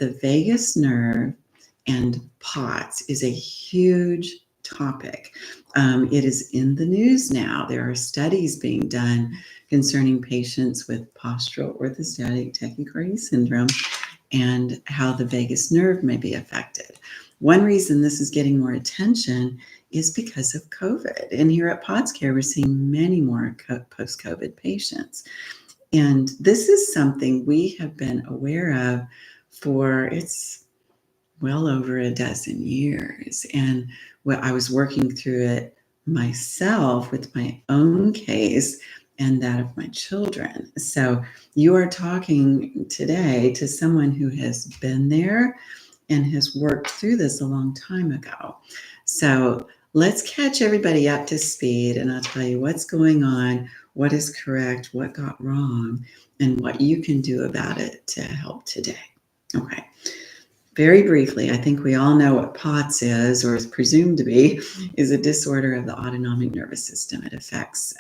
the vagus nerve and POTS is a huge topic. It is in the news now. There are studies being done concerning patients with postural orthostatic tachycardia syndrome and how the vagus nerve may be affected. One reason this is getting more attention is because of COVID. And here at POTS Care, we're seeing many more post-COVID patients. And this is something we have been aware of for, it's well over a dozen years. And I was working through it myself with my own case and that of my children. So you are talking today to someone who has been there and has worked through this a long time ago. So let's catch everybody up to speed, and I'll tell you what's going on, what is correct, what got wrong, and what you can do about it to help today. Okay. Very briefly, I think we all know what POTS is, or is presumed to be, is a disorder of the autonomic nervous system. It affects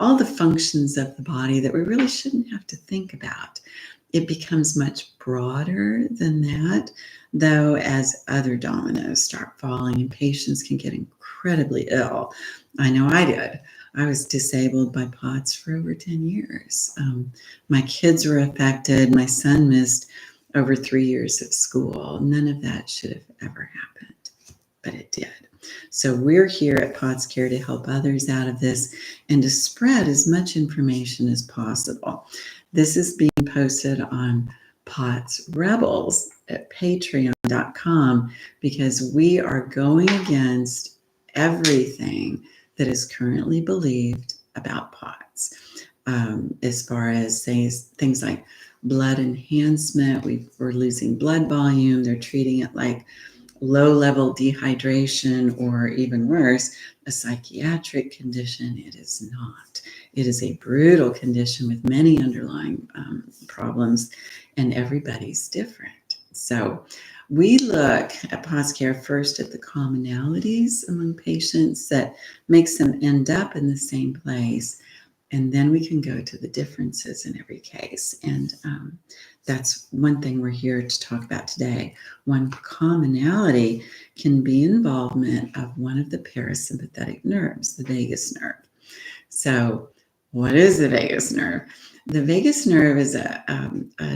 all the functions of the body that we really shouldn't have to think about. It becomes much broader than that, though, as other dominoes start falling and patients can get incredibly ill. I know I did. I was disabled by POTS for over 10 years. My kids were affected. My son missed over 3 years of school. None of that should have ever happened, but it did. So we're here at POTS Care to help others out of this and to spread as much information as possible. This is being posted on POTS Rebels at patreon.com because we are going against everything that is currently believed about POTS. As far as things like blood enhancement, we're losing blood volume. They're treating it like low-level dehydration, or even worse, a psychiatric condition. It is not. It is a brutal condition with many underlying problems, and everybody's different. So we look at POTS Care first at the commonalities among patients that makes them end up in the same place. And then we can go to the differences in every case. And that's one thing we're here to talk about today. One commonality can be involvement of one of the parasympathetic nerves, the vagus nerve. So what is the vagus nerve? The vagus nerve is a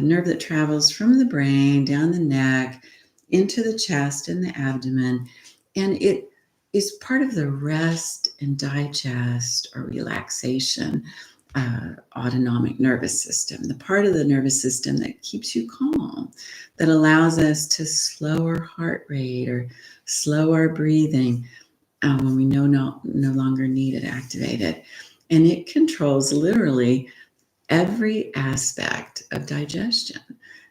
nerve that travels from the brain, down the neck, into the chest and the abdomen. And it is part of the rest and digest or relaxation autonomic nervous system, the part of the nervous system that keeps you calm, that allows us to slow our heart rate or slow our breathing when we no longer need it activated. And it controls literally every aspect of digestion.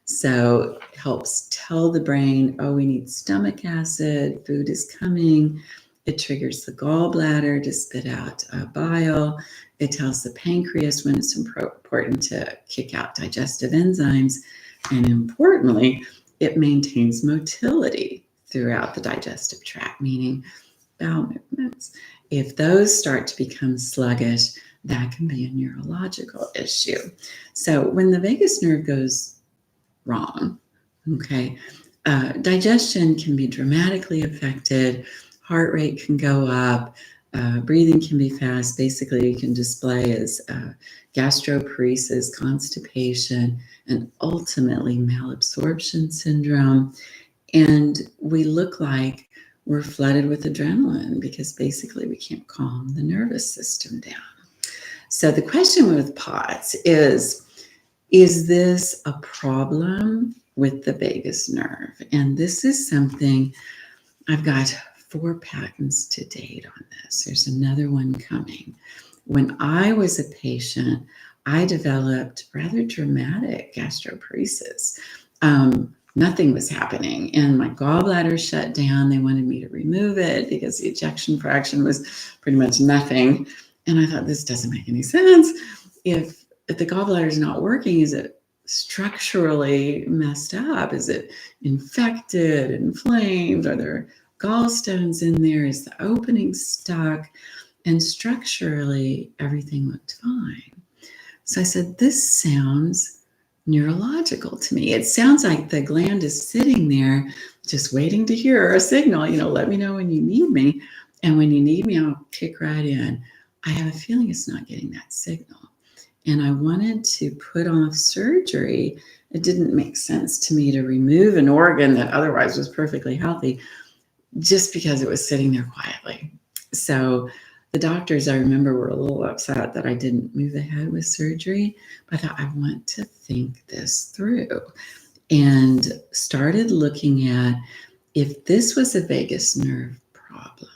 So it helps tell the brain, oh, we need stomach acid, food is coming. It triggers the gallbladder to spit out bile. It tells the pancreas when it's important to kick out digestive enzymes. And importantly, it maintains motility throughout the digestive tract, meaning bowel movements. If those start to become sluggish, that can be a neurological issue. So when the vagus nerve goes wrong, okay, digestion can be dramatically affected. Heart rate can go up, breathing can be fast. Basically, you can display as gastroparesis, constipation, and ultimately malabsorption syndrome. And we look like we're flooded with adrenaline because basically we can't calm the nervous system down. So the question with POTS is this a problem with the vagus nerve? And this is something, I've got 4 patents to date on this. There's another one coming. When I was a patient, I developed rather dramatic gastroparesis. Nothing was happening, and my gallbladder shut down. They wanted me to remove it because the ejection fraction was pretty much nothing. And I thought, this doesn't make any sense. If the gallbladder is not working, is it structurally messed up? Is it infected, inflamed? Are there gallstones in there? Is the opening stuck? And structurally, everything looked fine. So I said, this sounds neurological to me. It sounds like the gland is sitting there just waiting to hear a signal, let me know when you need me. And when you need me, I'll kick right in. I have a feeling it's not getting that signal. And I wanted to put off surgery. It didn't make sense to me to remove an organ that otherwise was perfectly healthy just because it was sitting there quietly. So the doctors, I remember, were a little upset that I didn't move ahead with surgery, but I thought, I want to think this through, and started looking at, if this was a vagus nerve problem,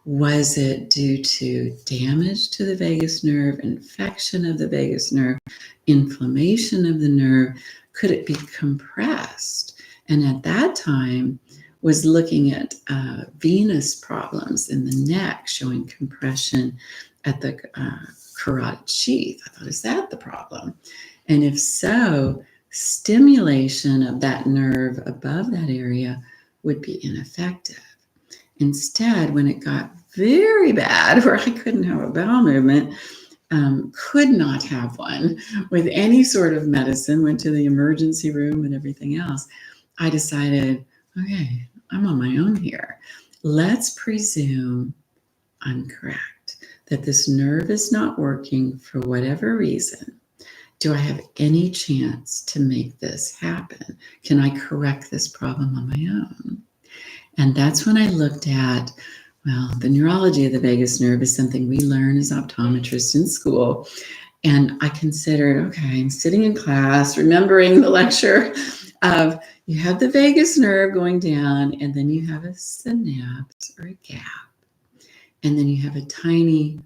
was it due to damage to the vagus nerve, infection of the vagus nerve, inflammation of the nerve? Could it be compressed? And at that time, was looking at venous problems in the neck, showing compression at the carotid sheath. I thought, is that the problem? And if so, stimulation of that nerve above that area would be ineffective. Instead, when it got very bad, where I couldn't have a bowel movement, could not have one with any sort of medicine, went to the emergency room and everything else, I decided, okay, I'm on my own here. Let's presume I'm correct, that this nerve is not working for whatever reason. Do I have any chance to make this happen? Can I correct this problem on my own? And that's when I looked at, well, the neurology of the vagus nerve is something we learn as optometrists in school. And I considered, okay, I'm sitting in class, remembering the lecture of, you have the vagus nerve going down, and then you have a synapse or a gap. And then you have a tiny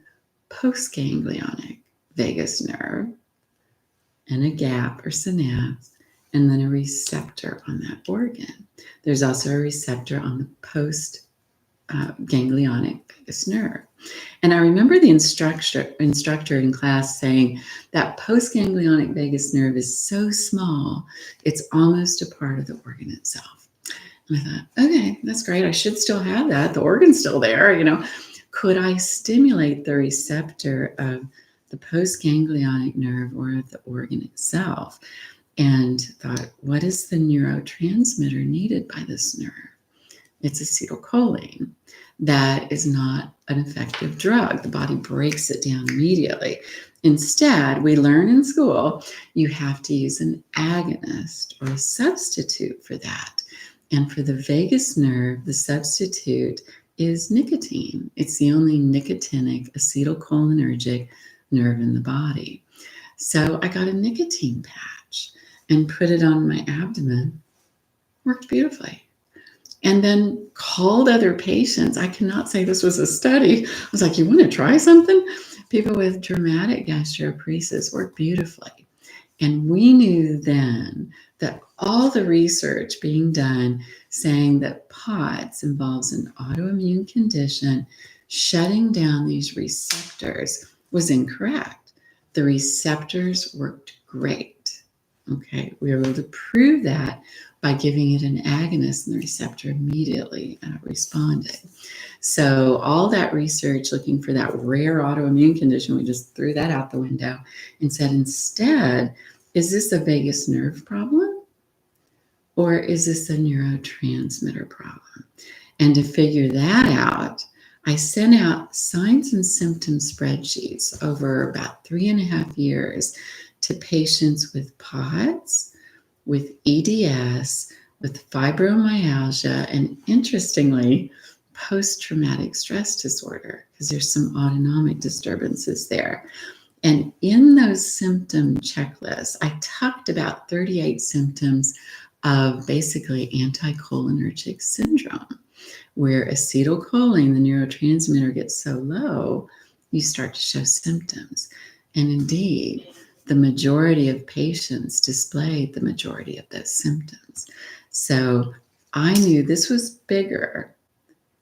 postganglionic vagus nerve and a gap or synapse, and then a receptor on that organ. There's also a receptor on the postganglionic vagus nerve. And I remember the instructor in class saying that postganglionic vagus nerve is so small, it's almost a part of the organ itself. And I thought, okay, that's great. I should still have that. The organ's still there, Could I stimulate the receptor of the postganglionic nerve or of the organ itself? And thought, what is the neurotransmitter needed by this nerve? It's acetylcholine. That is not an effective drug. The body breaks it down immediately. Instead, we learn in school, you have to use an agonist or a substitute for that. And for the vagus nerve, the substitute is nicotine. It's the only nicotinic acetylcholinergic nerve in the body. So I got a nicotine patch and put it on my abdomen. Worked beautifully. And then called other patients. I cannot say this was a study. I was like, you want to try something? People with dramatic gastroparesis worked beautifully. And we knew then that all the research being done saying that POTS involves an autoimmune condition shutting down these receptors was incorrect. The receptors worked great. Okay, we were able to prove that by giving it an agonist, and the receptor immediately responded. So all that research looking for that rare autoimmune condition, we just threw that out the window and said, instead, is this a vagus nerve problem or is this a neurotransmitter problem? And to figure that out, I sent out signs and symptoms spreadsheets over about 3.5 years to patients with POTS, with EDS, with fibromyalgia, and interestingly, post-traumatic stress disorder, because there's some autonomic disturbances there. And in those symptom checklists, I tucked about 38 symptoms of basically anticholinergic syndrome, where acetylcholine, the neurotransmitter, gets so low, you start to show symptoms. And indeed, the majority of patients displayed the majority of those symptoms. So I knew this was bigger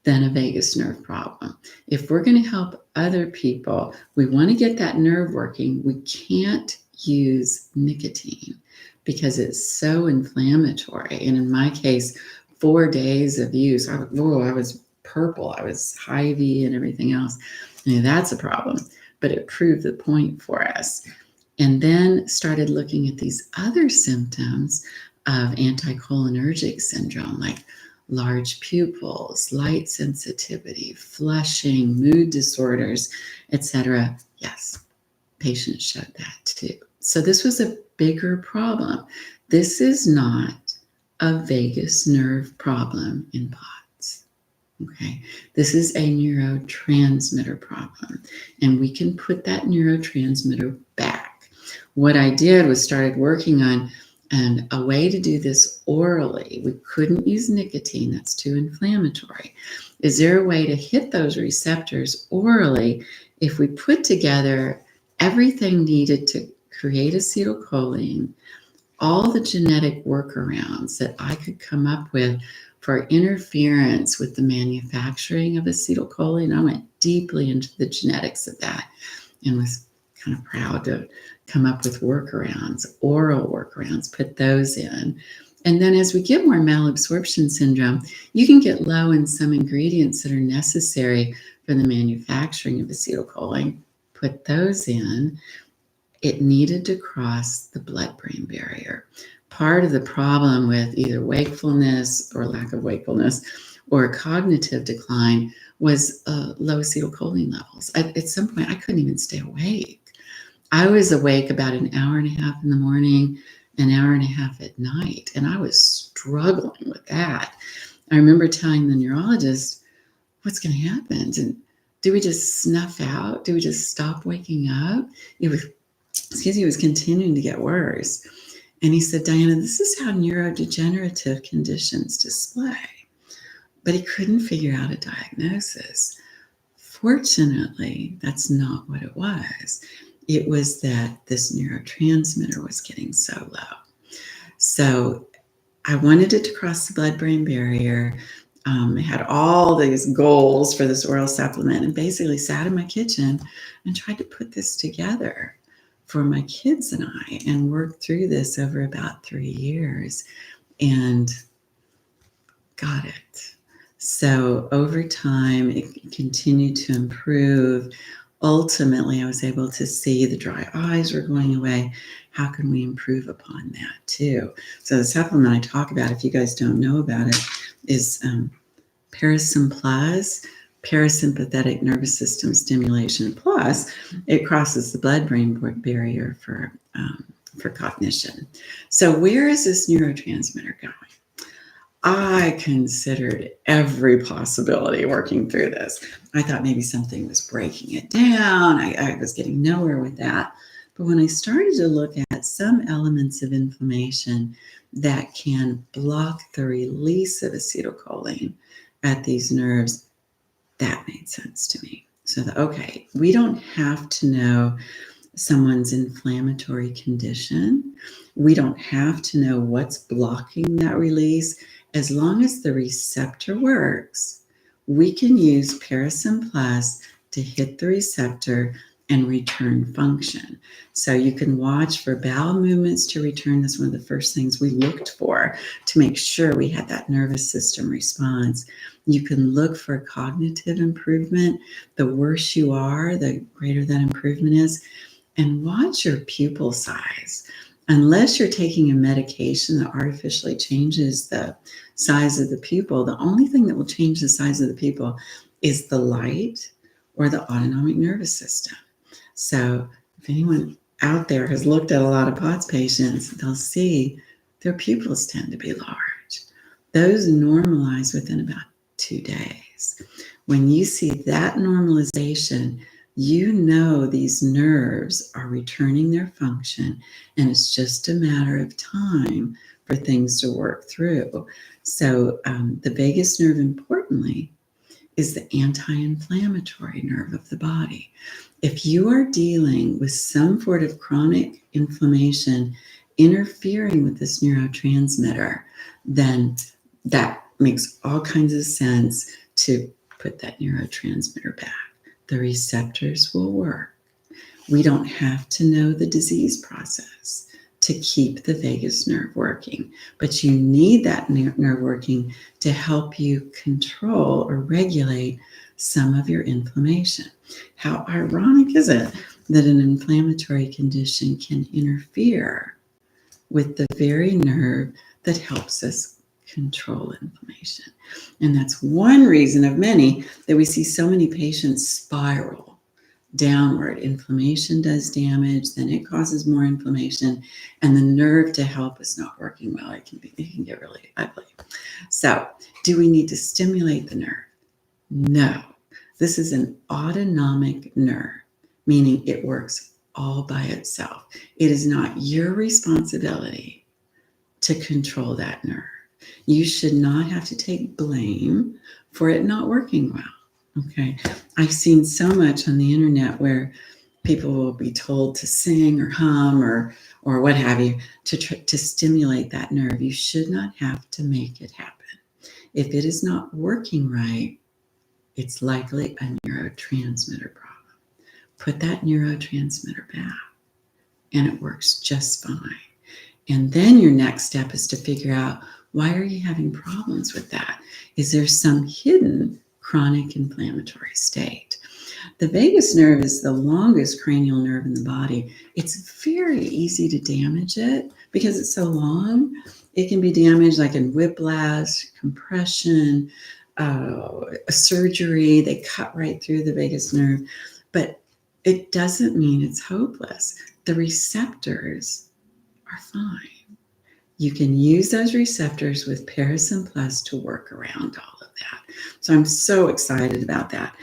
than a vagus nerve problem. If we're going to help other people, we want to get that nerve working. We can't use nicotine because it's so inflammatory. And in my case, 4 days of use, I was purple. I was hivey and everything else. That's a problem. But it proved the point for us. and then started looking at these other symptoms of anticholinergic syndrome, like large pupils, light sensitivity, flushing, mood disorders, etc. Yes, patients showed that too. So this was a bigger problem. This is not a vagus nerve problem in POTS. Okay, this is a neurotransmitter problem, and we can put that neurotransmitter back. What I did was started working on a way to do this orally. We couldn't use nicotine, that's too inflammatory. Is there a way to hit those receptors orally if we put together everything needed to create acetylcholine, all the genetic workarounds that I could come up with for interference with the manufacturing of acetylcholine? I went deeply into the genetics of that and was kind of proud to come up with workarounds, oral workarounds, put those in. And then as we get more malabsorption syndrome, you can get low in some ingredients that are necessary for the manufacturing of acetylcholine, put those in. It needed to cross the blood-brain barrier. Part of the problem with either wakefulness or lack of wakefulness or cognitive decline was low acetylcholine levels. At some point, I couldn't even stay awake. I was awake about an hour and a half in the morning, an hour and a half at night, and I was struggling with that. I remember telling the neurologist, what's going to happen? And do we just snuff out? Do we just stop waking up? It was continuing to get worse. And he said, Diana, this is how neurodegenerative conditions display. But he couldn't figure out a diagnosis. Fortunately, that's not what it was. It was that this neurotransmitter was getting so low. So I wanted it to cross the blood-brain barrier. I had all these goals for this oral supplement and basically sat in my kitchen and tried to put this together for my kids and I and worked through this over about 3 years and got it. So over time, it continued to improve. Ultimately, I was able to see the dry eyes were going away. How can we improve upon that too? So the supplement I talk about, if you guys don't know about it, is Parasym Plus, parasympathetic nervous system stimulation plus. It crosses the blood-brain barrier for cognition. So where is this neurotransmitter going? I considered every possibility working through this. I thought maybe something was breaking it down. I was getting nowhere with that. But when I started to look at some elements of inflammation that can block the release of acetylcholine at these nerves, that made sense to me. So, okay, we don't have to know someone's inflammatory condition. We don't have to know what's blocking that release. As long as the receptor works, we can use Parasym Plus to hit the receptor and return function. So you can watch for bowel movements to return. That's one of the first things we looked for to make sure we had that nervous system response. You can look for cognitive improvement. The worse you are, the greater that improvement is. And watch your pupil size. Unless you're taking a medication that artificially changes the size of the pupil, the only thing that will change the size of the pupil is the light or the autonomic nervous system. So if anyone out there has looked at a lot of POTS patients, they'll see their pupils tend to be large. Those normalize within about 2 days. When you see that normalization, you know these nerves are returning their function, and it's just a matter of time for things to work through. So the vagus nerve, importantly, is the anti-inflammatory nerve of the body. If you are dealing with some sort of chronic inflammation interfering with this neurotransmitter, then that makes all kinds of sense to put that neurotransmitter back. The receptors will work. We don't have to know the disease process to keep the vagus nerve working, but you need that nerve working to help you control or regulate some of your inflammation. How ironic is it that an inflammatory condition can interfere with the very nerve that helps us control inflammation. And that's one reason of many that we see so many patients spiral downward. Inflammation does damage, then it causes more inflammation, and the nerve to help is not working well. It can get really ugly. So, do we need to stimulate the nerve? No. This is an autonomic nerve, meaning it works all by itself. It is not your responsibility to control that nerve. You should not have to take blame for it not working well. Okay. I've seen so much on the internet where people will be told to sing or hum or what have you to stimulate that nerve. You should not have to make it happen. If it is not working right, it's likely a neurotransmitter problem. Put that neurotransmitter back, and it works just fine. And then your next step is to figure out, why are you having problems with that? Is there some hidden chronic inflammatory state? The vagus nerve is the longest cranial nerve in the body. It's very easy to damage it because it's so long. It can be damaged like in whiplash, compression, a surgery. They cut right through the vagus nerve, but it doesn't mean it's hopeless. The receptors are fine. You can use those receptors with Parasym Plus to work around all of that. So I'm so excited about that.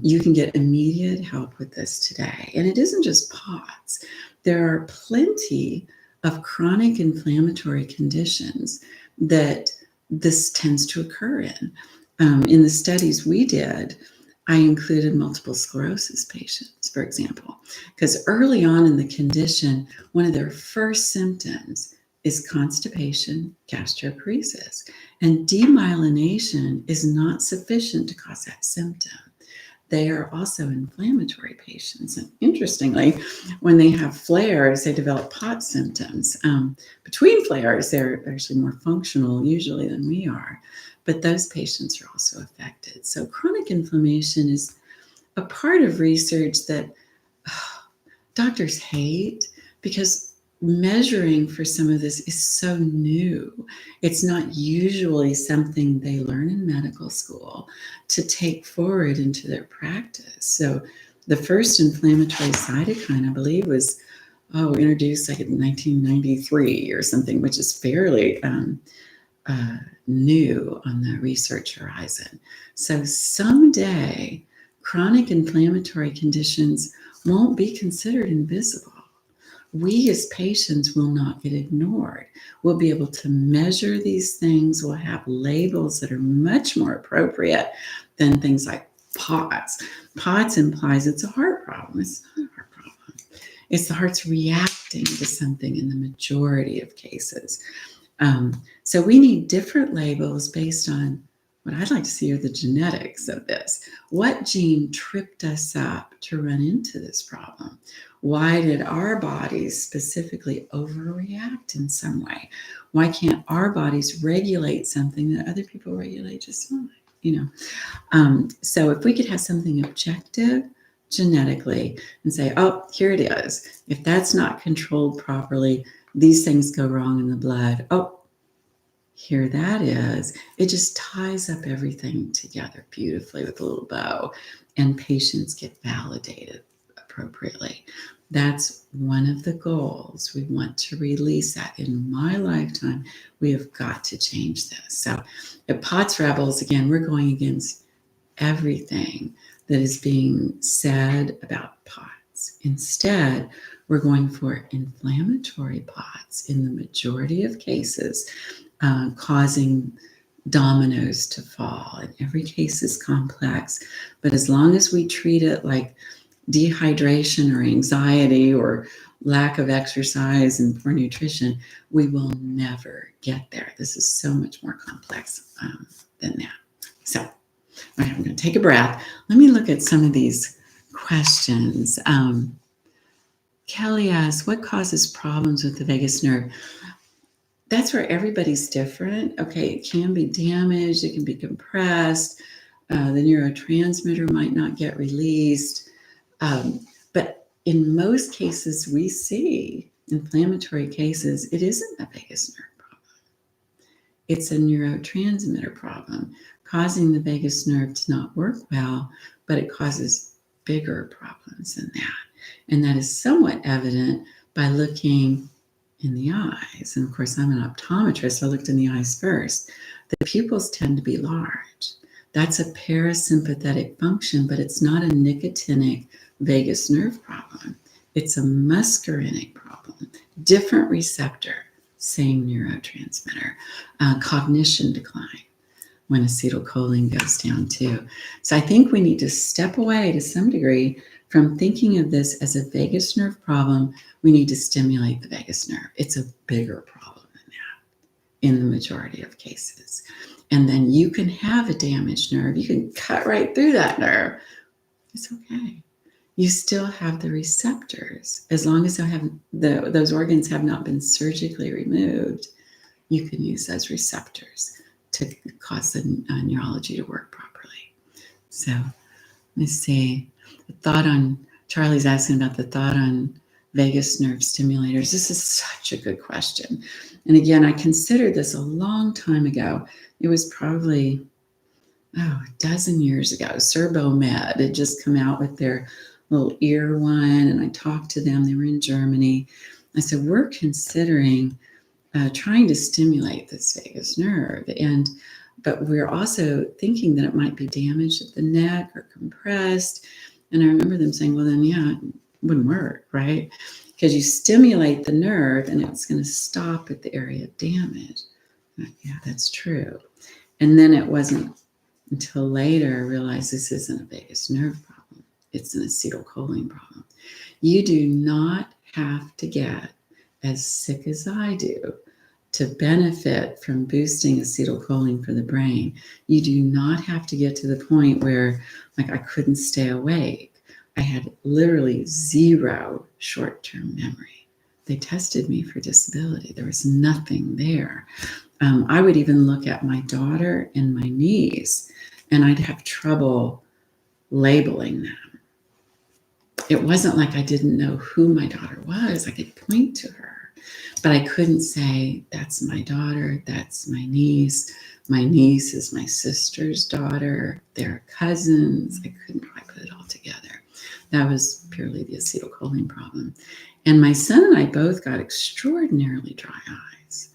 You can get immediate help with this today. And it isn't just POTS. There are plenty of chronic inflammatory conditions that this tends to occur in. In the studies we did, I included multiple sclerosis patients, for example, because early on in the condition, one of their first symptoms is constipation, gastroparesis, and demyelination is not sufficient to cause that symptom. They are also inflammatory patients. And interestingly, when they have flares, they develop POTS symptoms. Between flares, they're actually more functional usually than we are, but those patients are also affected. So chronic inflammation is a part of research that doctors hate because measuring for some of this is so new. It's not usually something they learn in medical school to take forward into their practice. So the first inflammatory cytokine, I believe, was introduced like in 1993 or something, which is fairly new on the research horizon. So someday, chronic inflammatory conditions won't be considered invisible. We as patients will not get ignored. We'll be able to measure these things. We'll have labels that are much more appropriate than things like POTS. POTS implies it's a heart problem. It's not a heart problem. It's the heart's reacting to something in the majority of cases. So we need different labels based on what I'd like to see are the genetics of this. What gene tripped us up to run into this problem? Why did our bodies specifically overreact in some way? Why can't our bodies regulate something that other people regulate just fine? So if we could have something objective genetically and say, oh, here it is. If that's not controlled properly, these things go wrong in the blood. Oh, here that is. It just ties up everything together beautifully with a little bow, and patients get validated appropriately. That's one of the goals. We want to release that. In my lifetime, we have got to change this. So at POTS Rebels, again, we're going against everything that is being said about POTS. Instead, we're going for inflammatory POTS in the majority of cases, causing dominoes to fall. And every case is complex, but as long as we treat it like dehydration or anxiety or lack of exercise and poor nutrition, we will never get there. This is so much more complex than that. So, all right, I'm going to take a breath. Let me look at some of these questions. Kelly asks, what causes problems with the vagus nerve? That's where everybody's different. Okay, it can be damaged, it can be compressed, the neurotransmitter might not get released, but in most cases we see, inflammatory cases, it isn't a vagus nerve problem. It's a neurotransmitter problem, causing the vagus nerve to not work well, but it causes bigger problems than that. And that is somewhat evident by looking in the eyes. And of course, I'm an optometrist, so I looked in the eyes first. The pupils tend to be large. That's a parasympathetic function, but it's not a nicotinic vagus nerve problem. It's a muscarinic problem. Different receptor, same neurotransmitter. Cognition decline when acetylcholine goes down too. So I think we need to step away to some degree from thinking of this as a vagus nerve problem. We need to stimulate the vagus nerve. It's a bigger problem than that in the majority of cases. And then you can have a damaged nerve. You can cut right through that nerve. It's okay. You still have the receptors. As long as those organs have not been surgically removed, you can use those receptors to cause the neurology to work properly. So let me see. The thought on, Charlie's asking about the thought on vagus nerve stimulators. This is such a good question. And again, I considered this a long time ago. It was probably, a dozen years ago. Serbomed had just come out with their little ear one, and I talked to them. They were in Germany. I said, we're considering trying to stimulate this vagus nerve, but we're also thinking that it might be damaged at the neck or compressed. And I remember them saying, well, then, yeah, it wouldn't work, right? Because you stimulate the nerve and it's going to stop at the area of damage. Yeah, that's true. And then it wasn't until later I realized this isn't a vagus nerve problem. It's an acetylcholine problem. You do not have to get as sick as I do to benefit from boosting acetylcholine for the brain. You do not have to get to the point where, like, I couldn't stay awake. I had literally zero short-term memory. They tested me for disability. There was nothing there. I would even look at my daughter and my niece, and I'd have trouble labeling them. It wasn't like I didn't know who my daughter was. I could point to her. But I couldn't say, that's my daughter, that's my niece. My niece is my sister's daughter. They're cousins. I couldn't quite put it all together. That was purely the acetylcholine problem. And my son and I both got extraordinarily dry eyes.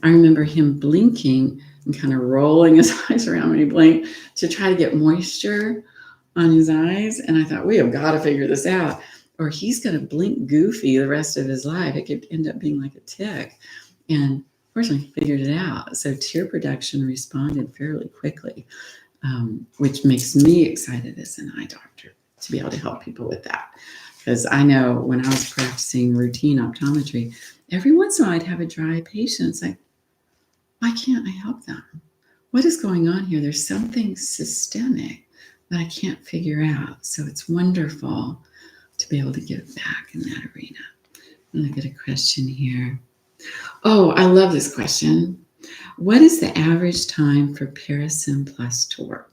I remember him blinking and kind of rolling his eyes around when he blinked to try to get moisture on his eyes. And I thought, we have got to figure this out, or he's going to blink goofy the rest of his life. It could end up being like a tic. And fortunately, he figured it out. So tear production responded fairly quickly, which makes me excited as an eye doctor to be able to help people with that. Because I know when I was practicing routine optometry, every once in a while I'd have a dry patient. It's like, why can't I help them? What is going on here? There's something systemic that I can't figure out. So it's wonderful to be able to give back in that arena. And I get a question here. Oh, I love this question. What is the average time for Parasym Plus to work?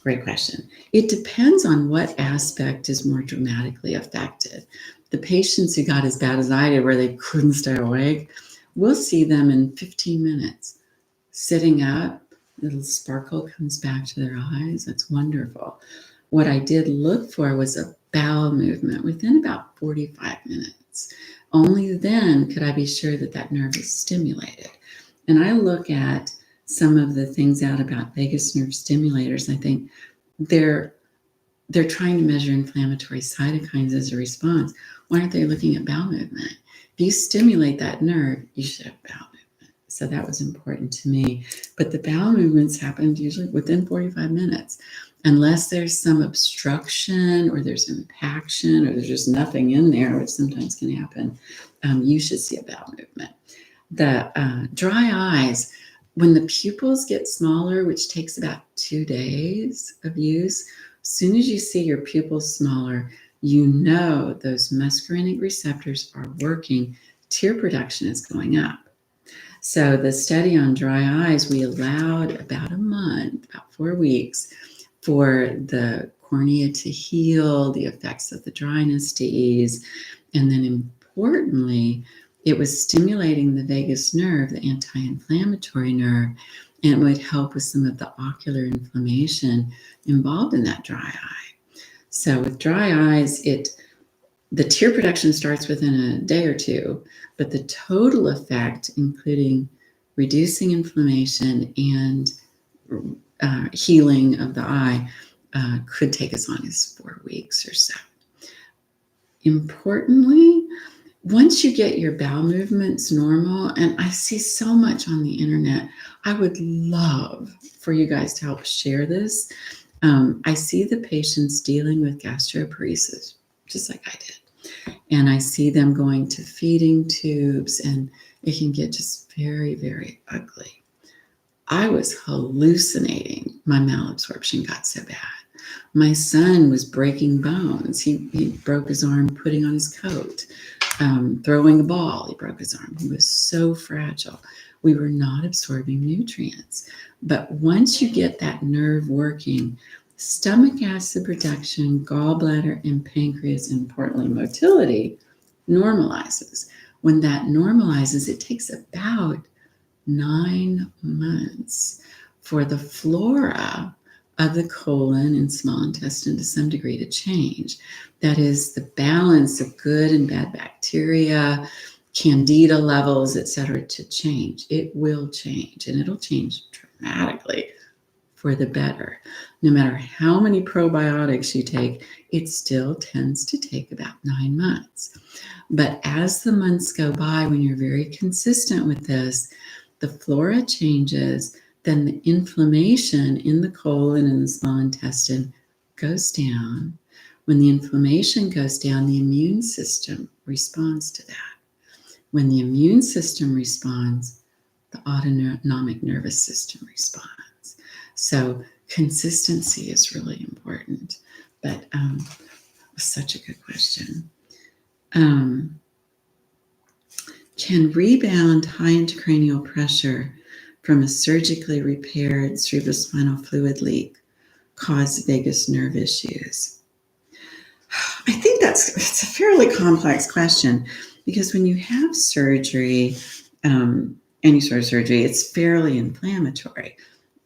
Great question. It depends on what aspect is more dramatically affected. The patients who got as bad as I did, where they couldn't stay awake, we'll see them in 15 minutes. Sitting up, a little sparkle comes back to their eyes. That's wonderful. What I did look for was a bowel movement within about 45 minutes. Only then could I be sure that that nerve is stimulated. And I look at some of the things out about vagus nerve stimulators. I think they're trying to measure inflammatory cytokines as a response. Why aren't they looking at bowel movement? If you stimulate that nerve, you should have bowel movement. So that was important to me. But the bowel movements happened usually within 45 minutes. Unless there's some obstruction or there's impaction or there's just nothing in there, which sometimes can happen, you should see a bowel movement. The dry eyes, when the pupils get smaller, which takes about 2 days of use, as soon as you see your pupils smaller, you know those muscarinic receptors are working. Tear production is going up. So the study on dry eyes, we allowed about a month, about 4 weeks, for the cornea to heal, the effects of the dryness to ease, and then importantly, it was stimulating the vagus nerve, the anti-inflammatory nerve, and it would help with some of the ocular inflammation involved in that dry eye. So with dry eyes, the tear production starts within a day or two, but the total effect, including reducing inflammation and healing of the eye, could take as long as 4 weeks or so. Importantly, once you get your bowel movements normal, and I see so much on the internet, I would love for you guys to help share this. I see the patients dealing with gastroparesis, just like I did. And I see them going to feeding tubes, and it can get just very, very ugly. I was hallucinating. My malabsorption got so bad. My son was breaking bones. He broke his arm putting on his coat. Throwing a ball, he broke his arm. He was so fragile. We were not absorbing nutrients. But once you get that nerve working, stomach acid production, gallbladder, and pancreas, and importantly, motility normalizes. When that normalizes, it takes about 9 months for the flora of the colon and small intestine to some degree to change. That is the balance of good and bad bacteria, candida levels, etc., to change. It will change, and it'll change dramatically for the better. No matter how many probiotics you take, it still tends to take about 9 months. But as the months go by, when you're very consistent with this, the flora changes, then the inflammation in the colon and the small intestine goes down. When the inflammation goes down, the immune system responds to that. When the immune system responds, the autonomic nervous system responds. So consistency is really important. But it was such a good question. Can rebound high intracranial pressure from a surgically repaired cerebrospinal fluid leak cause vagus nerve issues? I think it's a fairly complex question, because when you have surgery, any sort of surgery, it's fairly inflammatory.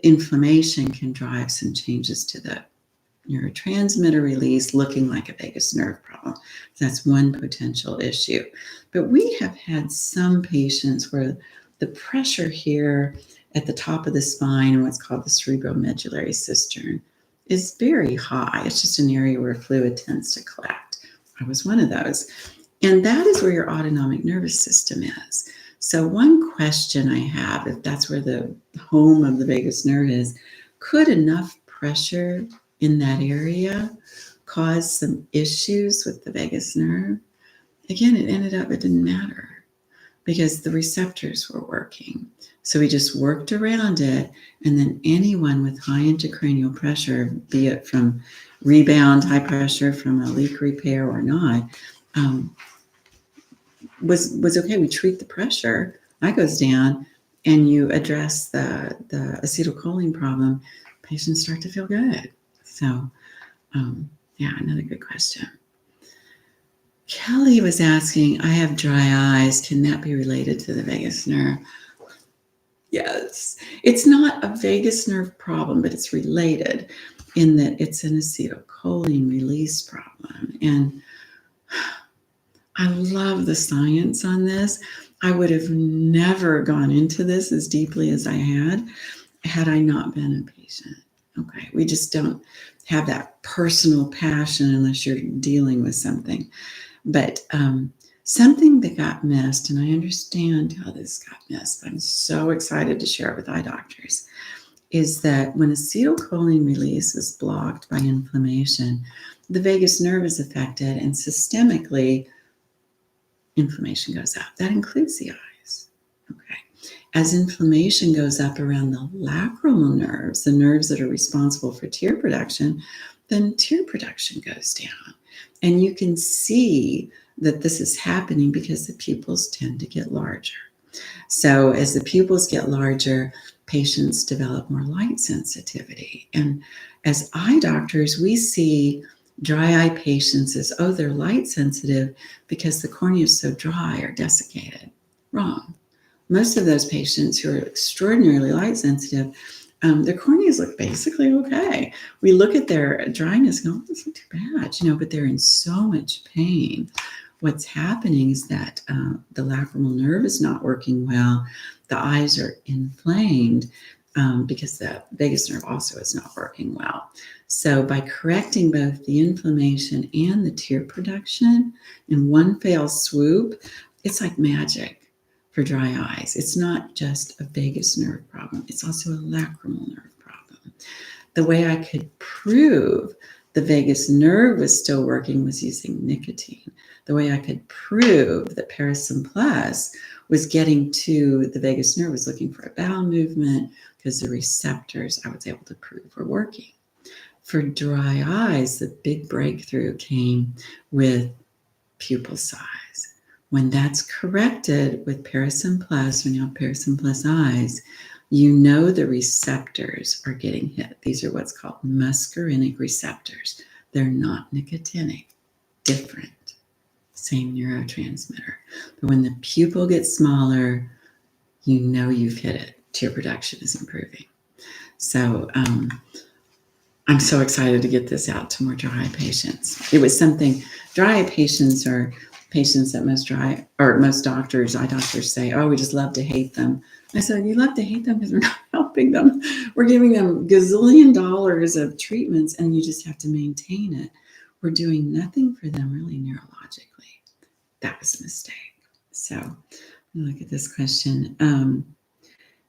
Inflammation can drive some changes to the neurotransmitter release, looking like a vagus nerve problem. That's one potential issue. But we have had some patients where the pressure here at the top of the spine, and what's called the cerebromedullary cistern, is very high. It's just an area where fluid tends to collect. I was one of those. And that is where your autonomic nervous system is. So one question I have, if that's where the home of the vagus nerve is, could enough pressure in that area cause some issues with the vagus nerve? Again, it didn't matter, because the receptors were working. So we just worked around it, and then anyone with high intracranial pressure, be it from rebound high pressure from a leak repair or not, was okay. We treat the pressure, that goes down, and you address the acetylcholine problem, patients start to feel good. So, another good question. Kelly was asking, I have dry eyes. Can that be related to the vagus nerve? Yes. It's not a vagus nerve problem, but it's related in that it's an acetylcholine release problem. And I love the science on this. I would have never gone into this as deeply as I had I not been a patient. Okay. We just don't have that personal passion unless you're dealing with something. But something that got missed, and I understand how this got missed, but I'm so excited to share it with eye doctors, is that when acetylcholine release is blocked by inflammation, the vagus nerve is affected, and systemically, inflammation goes up. That includes the eyes. Okay. As inflammation goes up around the lacrimal nerves, the nerves that are responsible for tear production, then tear production goes down. And you can see that this is happening because the pupils tend to get larger. So as the pupils get larger, patients develop more light sensitivity. And as eye doctors, we see dry eye patients as, oh, they're light sensitive because the cornea is so dry or desiccated. Wrong. Most of those patients who are extraordinarily light sensitive, their corneas look basically okay. We look at their dryness and go, oh, it's not too bad, but they're in so much pain. What's happening is that the lacrimal nerve is not working well. The eyes are inflamed because the vagus nerve also is not working well. So by correcting both the inflammation and the tear production in one fell swoop, it's like magic for dry eyes. It's not just a vagus nerve problem. It's also a lacrimal nerve problem. The way I could prove the vagus nerve was still working was using nicotine. The way I could prove that Parasym Plus was getting to the vagus nerve, was looking for a bowel movement, because the receptors I was able to prove were working. For dry eyes, the big breakthrough came with pupil size. When that's corrected with Parasym Plus, when you have Parasym Plus eyes, the receptors are getting hit. These are what's called muscarinic receptors. They're not nicotinic, different. Same neurotransmitter. But when the pupil gets smaller, you've hit it. Tear production is improving. So I'm so excited to get this out to more dry eye patients. It was something, dry eye patients are patients that most doctors, eye doctors say, oh, we just love to hate them. I said, you love to hate them because we're not helping them. We're giving them gazillion dollars of treatments and you just have to maintain it. We're doing nothing for them really neurologically. That was a mistake. So look at this question.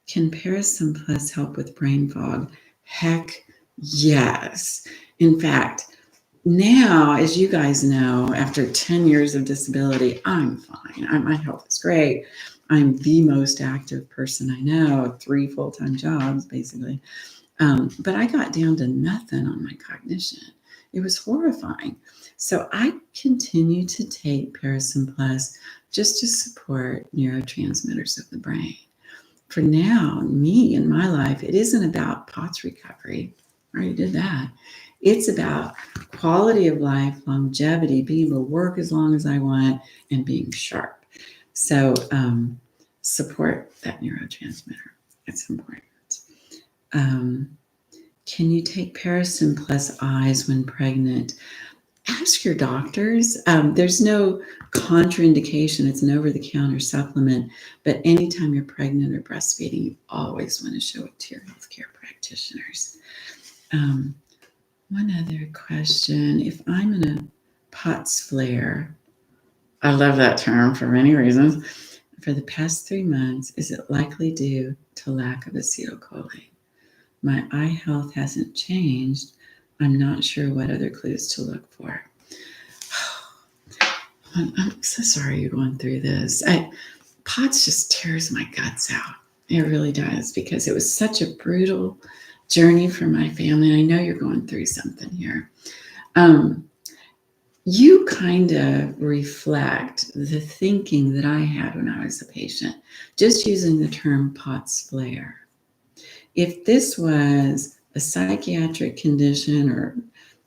Can Parasym Plus help with brain fog? Heck yes. In fact, now, as you guys know, after 10 years of disability, I'm fine. My health is great. I'm the most active person I know, 3 full-time jobs, basically. But I got down to nothing on my cognition. It was horrifying. So I continue to take Parasym Plus just to support neurotransmitters of the brain. For now, me in my life, it isn't about POTS recovery. I already did that. It's about quality of life, longevity, being able to work as long as I want, and being sharp. So support that neurotransmitter. It's important. Can you take Parasym Plus eyes when pregnant? Ask your doctors. There's no contraindication. It's an over-the-counter supplement. But anytime you're pregnant or breastfeeding, you always want to show it to your healthcare practitioners. One other question. If I'm in a POTS flare, I love that term for many reasons, for the past 3 months, is it likely due to lack of acetylcholine? My eye health hasn't changed. I'm not sure what other clues to look for. I'm so sorry you're going through this. POTS just tears my guts out. It really does, because it was such a brutal journey for my family. I know you're going through something here. You kind of reflect the thinking that I had when I was a patient, just using the term POTS flare. If this was a psychiatric condition or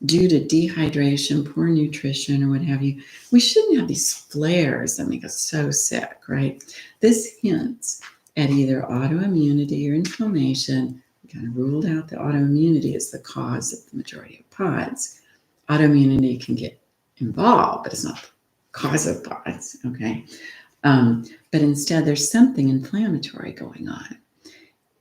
due to dehydration, poor nutrition, or what have you, we shouldn't have these flares that make us so sick, right? This hints at either autoimmunity or inflammation. We kind of ruled out the autoimmunity as the cause of the majority of POTS. Autoimmunity can get involved, but it's not the cause of POTS, okay? But instead, there's something inflammatory going on.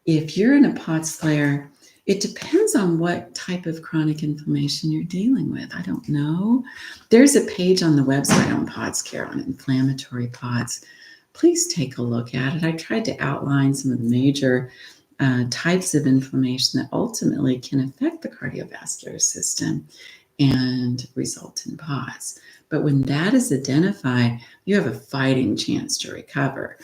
If you're in a POTS flare, it depends on what type of chronic inflammation you're dealing with. I don't know. There's a page on the website on POTS care on inflammatory POTS. Please take a look at it. I tried to outline some of the major types of inflammation that ultimately can affect the cardiovascular system and result in POTS. But when that is identified, you have a fighting chance to recover.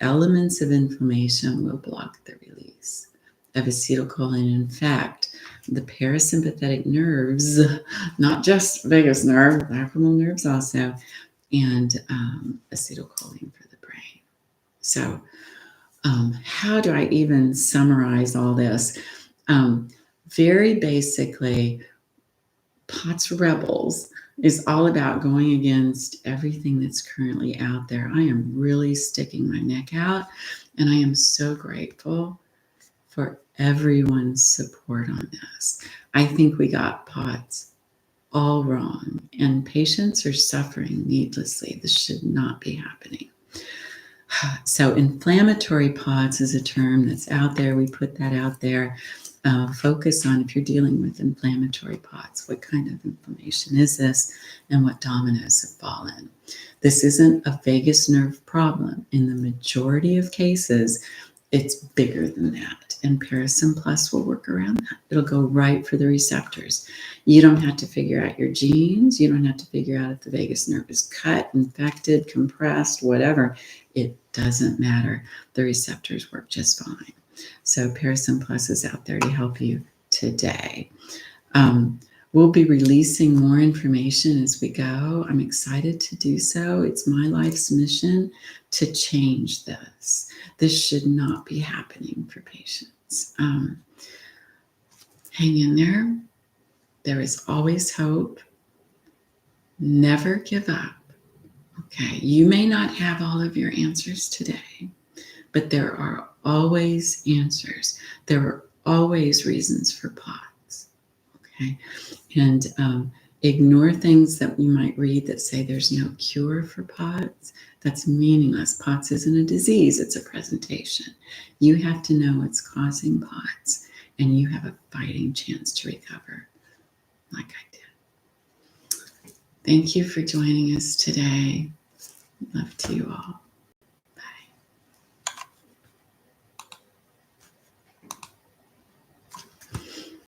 Elements of inflammation will block the release of acetylcholine. In fact, the parasympathetic nerves, not just vagus nerve, lacrimal nerves also, and acetylcholine for the brain. So how do I even summarize all this? Very basically, POTS Rebels is all about going against everything that's currently out there. I am really sticking my neck out, and I am so grateful for everyone's support on this. I think we got POTS all wrong, and patients are suffering needlessly. This should not be happening. So inflammatory POTS is a term that's out there. We put that out there. Focus on, if you're dealing with inflammatory POTS, what kind of inflammation is this and what dominoes have fallen. This isn't a vagus nerve problem. In the majority of cases, it's bigger than that. And Parasym Plus will work around that. It'll go right for the receptors. You don't have to figure out your genes. You don't have to figure out if the vagus nerve is cut, infected, compressed, whatever. It doesn't matter. The receptors work just fine. So Parasym Plus is out there to help you today. We'll be releasing more information as we go. I'm excited to do so. It's my life's mission to change this. This should not be happening for patients. Hang in there. There is always hope. Never give up. Okay, you may not have all of your answers today, but there are always answers. There are always reasons for POTS. Okay, and ignore things that you might read that say there's no cure for POTS. That's meaningless. POTS isn't a disease, it's a presentation. You have to know what's causing POTS, and you have a fighting chance to recover, like I did. Thank you for joining us today. Love to you all.